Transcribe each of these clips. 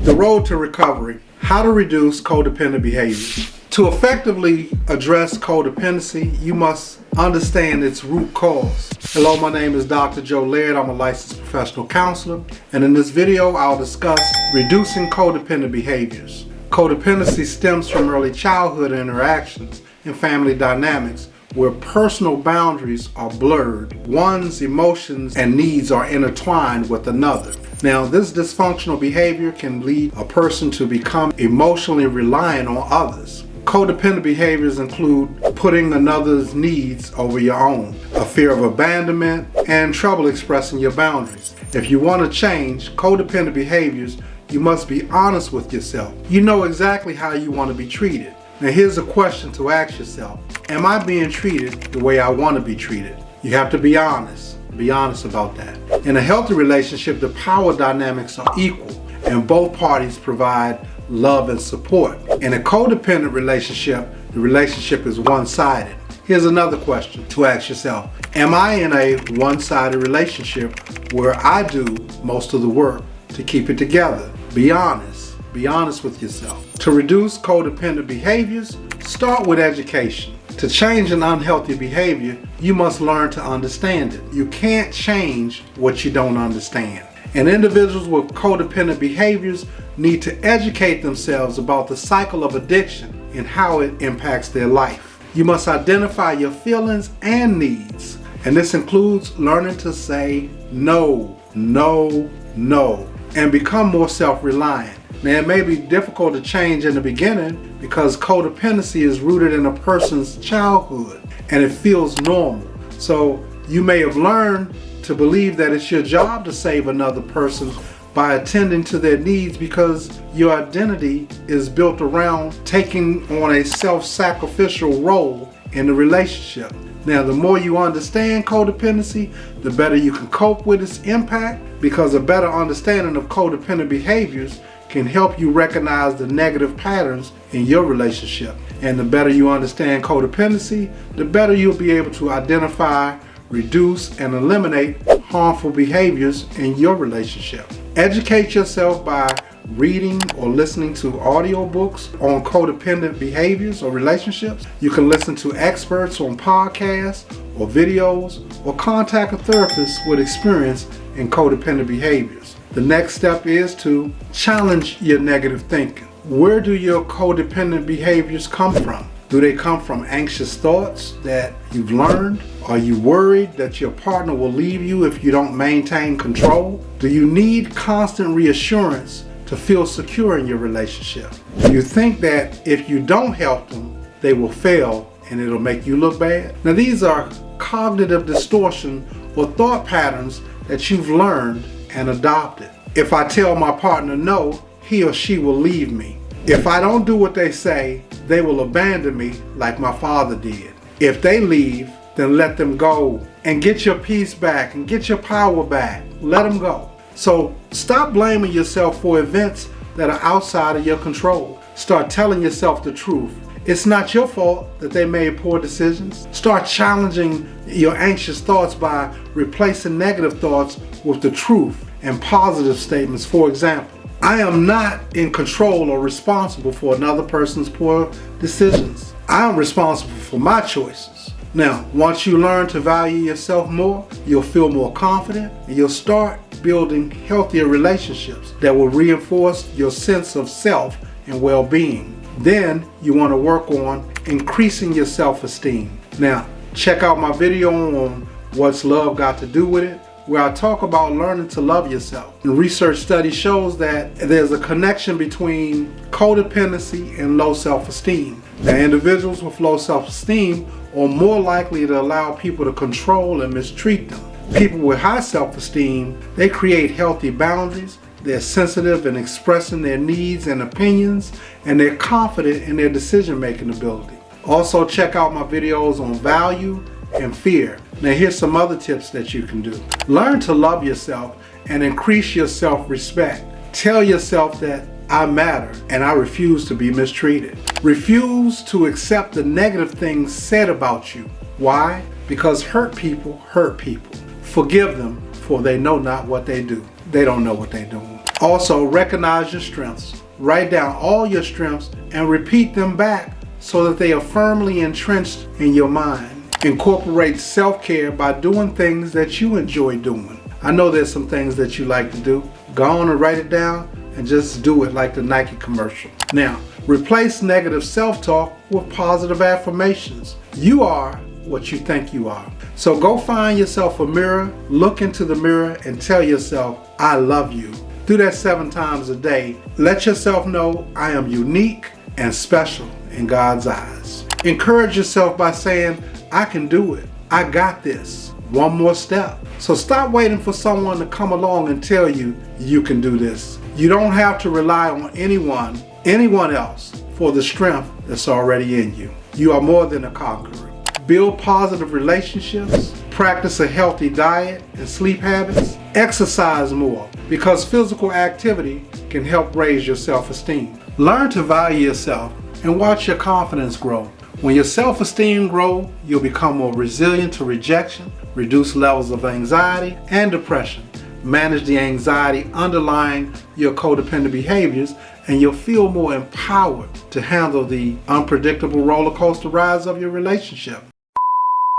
The road to recovery. How to reduce codependent behaviors. To effectively address codependency, you must understand its root cause. Hello, my name is Dr. Joe Laird. I'm a licensed professional counselor, and in this video I'll discuss reducing codependent behaviors. Codependency stems from early childhood interactions and family dynamics where personal boundaries are blurred. One's emotions and needs are intertwined with another. Now, this dysfunctional behavior can lead a person to become emotionally reliant on others. Codependent behaviors include putting another's needs over your own, a fear of abandonment, and trouble expressing your boundaries. If you want to change codependent behaviors, you must be honest with yourself. You know exactly how you want to be treated. Now, here's a question to ask yourself. Am I being treated the way I want to be treated? You have to be honest. Be honest about that. In a healthy relationship, the power dynamics are equal and both parties provide love and support. In a codependent relationship, the relationship is one-sided. Here's another question to ask yourself. Am I in a one-sided relationship where I do most of the work to keep it together? Be honest. Be honest with yourself. To reduce codependent behaviors, start with education. To change an unhealthy behavior, you must learn to understand it. You can't change what you don't understand. And individuals with codependent behaviors need to educate themselves about the cycle of addiction and how it impacts their life. You must identify your feelings and needs, and this includes learning to say no, no, no, and become more self-reliant. Now, it may be difficult to change in the beginning because codependency is rooted in a person's childhood and it feels normal. So you may have learned to believe that it's your job to save another person by attending to their needs because your identity is built around taking on a self-sacrificial role in the relationship. Now, the more you understand codependency, the better you can cope with its impact, because a better understanding of codependent behaviors can help you recognize the negative patterns in your relationship. And the better you understand codependency, the better you'll be able to identify, reduce, and eliminate harmful behaviors in your relationship. Educate yourself by reading or listening to audiobooks on codependent behaviors or relationships. You can listen to experts on podcasts or videos, or contact a therapist with experience in codependent behaviors. The next step is to challenge your negative thinking. Where do your codependent behaviors come from? Do they come from anxious thoughts that you've learned? Are you worried that your partner will leave you if you don't maintain control? Do you need constant reassurance to feel secure in your relationship? Do you think that if you don't help them, they will fail and it'll make you look bad? Now, these are cognitive distortion or thought patterns that you've learned and adopted. If I tell my partner no, he or she will leave me. If I don't do what they say, they will abandon me like my father did. If they leave, then let them go and get your peace back and get your power back. Let them go. So stop blaming yourself for events that are outside of your control. Start telling yourself the truth. It's not your fault that they made poor decisions. Start challenging your anxious thoughts by replacing negative thoughts with the truth and positive statements. For example, I am not in control or responsible for another person's poor decisions. I am responsible for my choices. Now, once you learn to value yourself more, you'll feel more confident and you'll start building healthier relationships that will reinforce your sense of self and well-being. Then you want to work on increasing your self-esteem. Now, check out my video on What's Love Got to Do With It, where I talk about learning to love yourself. And research study shows that there's a connection between codependency and low self-esteem. Now, individuals with low self-esteem are more likely to allow people to control and mistreat them. People with high self-esteem, they create healthy boundaries, they're sensitive in expressing their needs and opinions, and they're confident in their decision-making ability. Also, check out my videos on value and fear. Now, here's some other tips that you can do. Learn to love yourself and increase your self-respect. Tell yourself that I matter and I refuse to be mistreated. Refuse to accept the negative things said about you. Why? Because hurt people hurt people. Forgive them, for they know not what they do. They don't know what they're doing. Also, recognize your strengths. Write down all your strengths and repeat them back so that they are firmly entrenched in your mind. Incorporate self-care by doing things that you enjoy doing. I know there's some things that you like to do. Go on and write it down and just do it like the Nike commercial. Now, replace negative self-talk with positive affirmations. You are what you think you are. So go find yourself a mirror, look into the mirror and tell yourself, I love you. Do that 7 times a day. Let yourself know I am unique and special in God's eyes. Encourage yourself by saying, I can do it. I got this. One more step. So stop waiting for someone to come along and tell you you can do this. You don't have to rely on anyone else for the strength that's already in you. You are more than a conqueror. Build positive relationships, practice a healthy diet and sleep habits, exercise more because physical activity can help raise your self-esteem. Learn to value yourself and watch your confidence grow. When your self-esteem grows, you'll become more resilient to rejection, reduce levels of anxiety and depression, manage the anxiety underlying your codependent behaviors, and you'll feel more empowered to handle the unpredictable roller coaster rides of your relationship.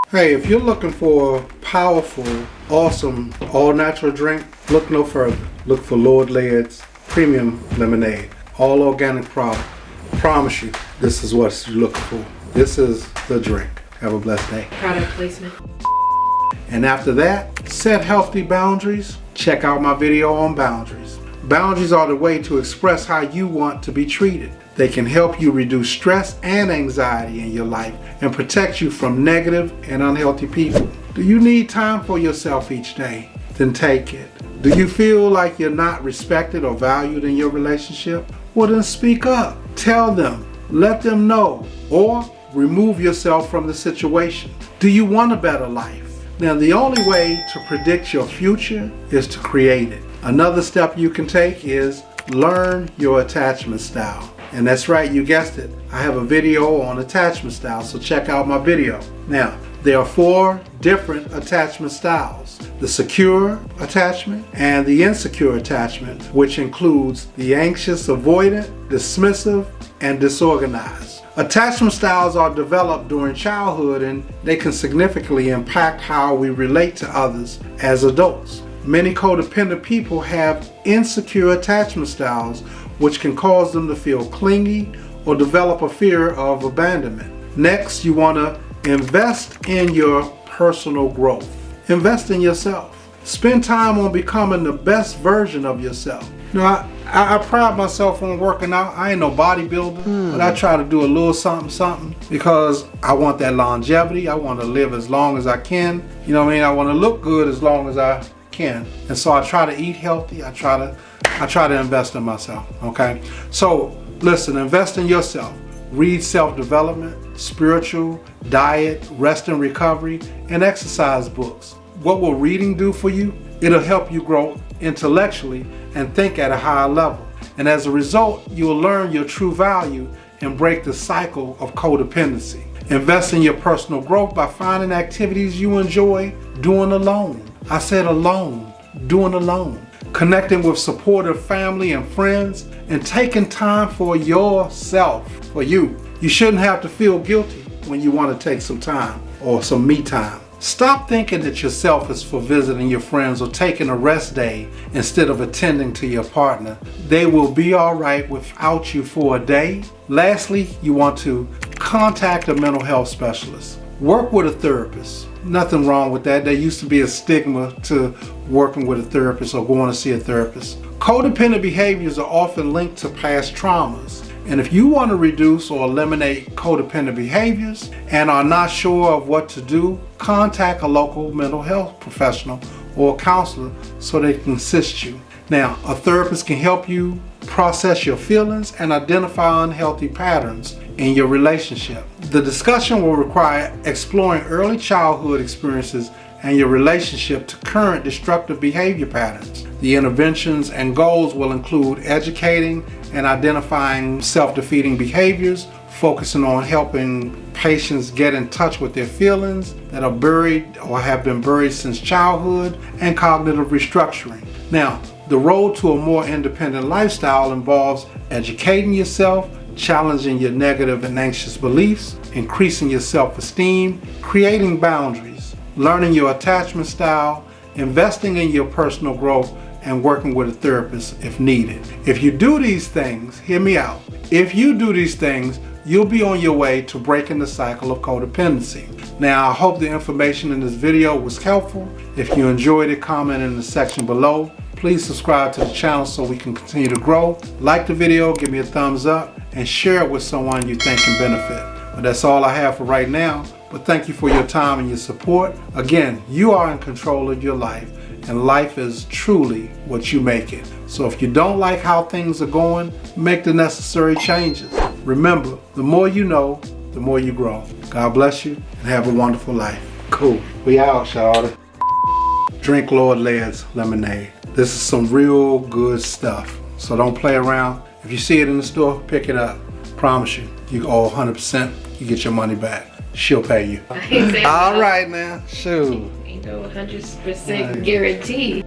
Hey, if you're looking for a powerful, awesome, all-natural drink, look no further. Look for Laird's Premium Lemonade, all organic product. I promise you, this is what you're looking for. This is the drink. Have a blessed day. Product placement. And after that, set healthy boundaries. Check out my video on boundaries. Boundaries are the way to express how you want to be treated. They can help you reduce stress and anxiety in your life and protect you from negative and unhealthy people. Do you need time for yourself each day? Then take it. Do you feel like you're not respected or valued in your relationship? Well, then speak up. Tell them. Let them know. Or remove yourself from the situation. Do you want a better life? Now, the only way to predict your future is to create it. Another step you can take is learn your attachment style. And that's right, you guessed it. I have a video on attachment style, so check out my video. Now, there are 4 different attachment styles. The secure attachment and the insecure attachment, which includes the anxious, avoidant, dismissive, and disorganized. Attachment styles are developed during childhood and they can significantly impact how we relate to others as adults. Many codependent people have insecure attachment styles, which can cause them to feel clingy or develop a fear of abandonment. Next, you want to invest in your personal growth. Invest in yourself. Spend time on becoming the best version of yourself. Now, I pride myself on working out. I ain't no bodybuilder, but I try to do a little something because I want that longevity. I want to live as long as I can. You know what I mean? I want to look good as long as I can. And so I try to eat healthy. I try to invest in myself, okay? So listen, invest in yourself. Read self-development, spiritual, diet, rest and recovery, and exercise books. What will reading do for you? It'll help you grow intellectually and think at a higher level. And as a result, you'll learn your true value and break the cycle of codependency. Invest in your personal growth by finding activities you enjoy doing alone. I said alone, doing alone. Connecting with supportive family and friends, and taking time for yourself, for you. You shouldn't have to feel guilty when you want to take some time or some me time. Stop thinking that yourself is for visiting your friends or taking a rest day instead of attending to your partner. They will be all right without you for a day. Lastly, you want to contact a mental health specialist. Work with a therapist. Nothing wrong with that. There used to be a stigma to working with a therapist or going to see a therapist. Codependent behaviors are often linked to past traumas. And if you want to reduce or eliminate codependent behaviors and are not sure of what to do, contact a local mental health professional or a counselor so they can assist you. Now, a therapist can help you process your feelings and identify unhealthy patterns in your relationship. The discussion will require exploring early childhood experiences and your relationship to current destructive behavior patterns. The interventions and goals will include educating and identifying self-defeating behaviors, focusing on helping patients get in touch with their feelings that are buried or have been buried since childhood, and cognitive restructuring. Now, The road to a more independent lifestyle involves educating yourself, challenging your negative and anxious beliefs, increasing your self-esteem, creating boundaries, learning your attachment style, investing in your personal growth, and working with a therapist if needed. If you do these things, hear me out. If you do these things, you'll be on your way to breaking the cycle of codependency. Now, I hope the information in this video was helpful. If you enjoyed it, comment in the section below. Please subscribe to the channel so we can continue to grow. Like the video, give me a thumbs up, and share it with someone you think can benefit. But that's all I have for right now. But thank you for your time and your support. Again, you are in control of your life, and life is truly what you make it. So if you don't like how things are going, make the necessary changes. Remember, the more you know, the more you grow. God bless you and have a wonderful life. Cool. We out, y'all. Drink Lord Laird's lemonade. This is some real good stuff. So don't play around. If you see it in the store, pick it up. Promise you, you owe 100%. You get your money back. She'll pay you. All right now, shoot. Ain't no 100% guarantee.